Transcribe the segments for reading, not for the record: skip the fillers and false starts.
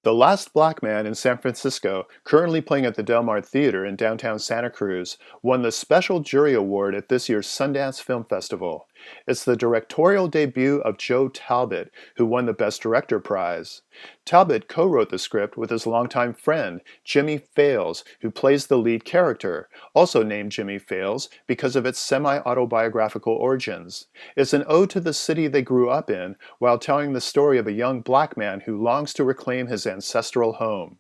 The Last Black Man in San Francisco, currently playing at the Del Mar Theater in downtown Santa Cruz, won the Special Jury Award at this year's Sundance Film Festival. It's the directorial debut of Joe Talbot, who won the Best Director prize. Talbot co-wrote the script with his longtime friend, Jimmie Fails, who plays the lead character, also named Jimmie Fails because of its semi-autobiographical origins. It's an ode to the city they grew up in, while telling the story of a young black man who longs to reclaim his ancestral home.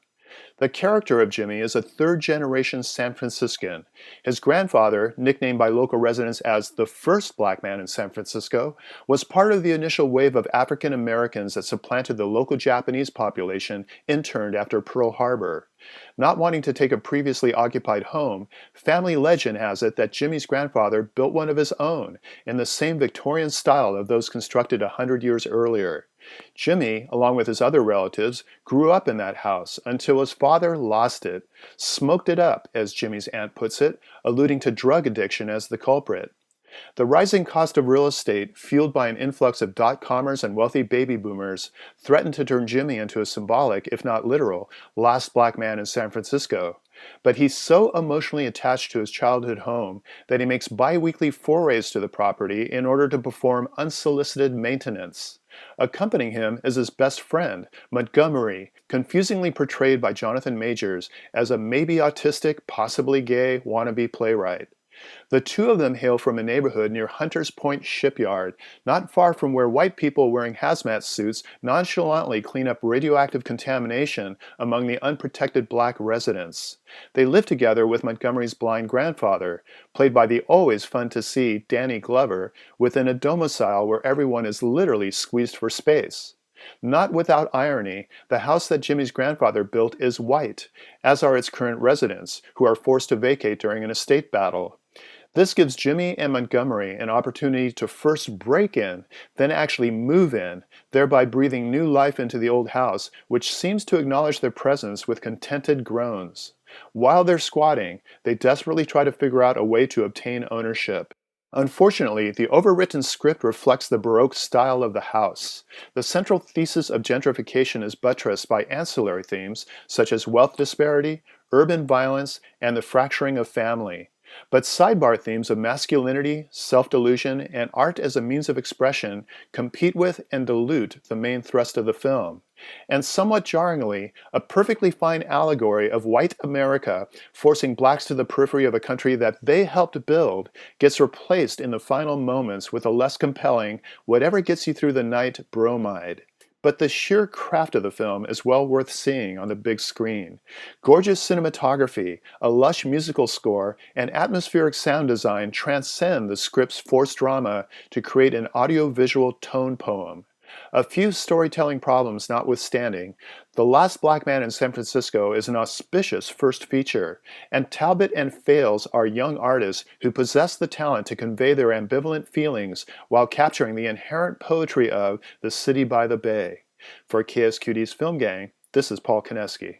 The character of Jimmy is a third-generation San Franciscan. His grandfather, nicknamed by local residents as the first black man in San Francisco, was part of the initial wave of African Americans that supplanted the local Japanese population interned after Pearl Harbor. Not wanting to take a previously occupied home, family legend has it that Jimmy's grandfather built one of his own in the same Victorian style of those constructed 100 years earlier. Jimmy, along with his other relatives, grew up in that house until his father lost it, smoked it up, as Jimmy's aunt puts it, alluding to drug addiction as the culprit. The rising cost of real estate, fueled by an influx of dot-commers and wealthy baby boomers, threatened to turn Jimmy into a symbolic, if not literal, last black man in San Francisco. But he's so emotionally attached to his childhood home that he makes bi-weekly forays to the property in order to perform unsolicited maintenance. Accompanying him is his best friend, Montgomery, confusingly portrayed by Jonathan Majors as a maybe autistic, possibly gay wannabe playwright. The two of them hail from a neighborhood near Hunters Point Shipyard, not far from where white people wearing hazmat suits nonchalantly clean up radioactive contamination among the unprotected black residents. They live together with Montgomery's blind grandfather, played by the always fun-to-see Danny Glover, within a domicile where everyone is literally squeezed for space. Not without irony, the house that Jimmy's grandfather built is white, as are its current residents, who are forced to vacate during an estate battle. This gives Jimmy and Montgomery an opportunity to first break in, then actually move in, thereby breathing new life into the old house, which seems to acknowledge their presence with contented groans. While they're squatting, they desperately try to figure out a way to obtain ownership. Unfortunately, the overwritten script reflects the Baroque style of the house. The central thesis of gentrification is buttressed by ancillary themes such as wealth disparity, urban violence, and the fracturing of family. But sidebar themes of masculinity, self-delusion, and art as a means of expression compete with and dilute the main thrust of the film. And somewhat jarringly, a perfectly fine allegory of white America forcing blacks to the periphery of a country that they helped build gets replaced in the final moments with a less compelling, whatever gets you through the night bromide. But the sheer craft of the film is well worth seeing on the big screen. Gorgeous cinematography, a lush musical score, and atmospheric sound design transcend the script's forced drama to create an audiovisual tone poem. A few storytelling problems notwithstanding, The Last Black Man in San Francisco is an auspicious first feature, and Talbot and Fails are young artists who possess the talent to convey their ambivalent feelings while capturing the inherent poetry of the city by the bay. For KSQD's Film Gang, this is Paul Koneski.